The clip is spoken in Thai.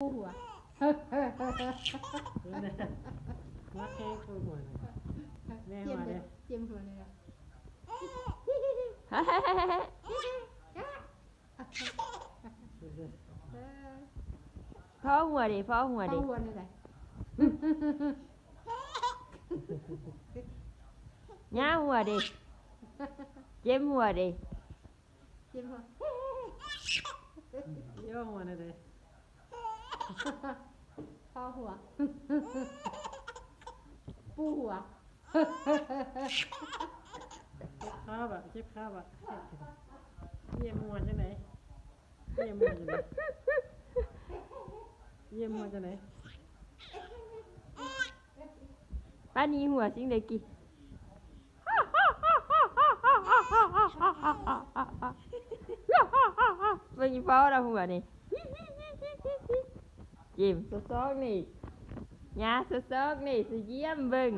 หัวมาแข้งตัวหัวแม่มาเลยเจียมหัวเลยอ่ะพ่อหัวดิพ่อหัวดิหัวนี่แหละย่าหัวดิเจ็บหัวดิเจียมหัวย่อหัวเลยพ่อหัวปูหัวข้าวแบบเจ็บข้าวแบบเยี่ยมหัวจังไหนเยี่ยมหัวจังไหนเยี่ยมหัวจังไหนป้านี้หัวสิ่งใดกี่เมื่อกี้พ่อเราหัวนี่จิ้มซอกนี่ยาซอกนี่สิเยี่ยมเบิ่ง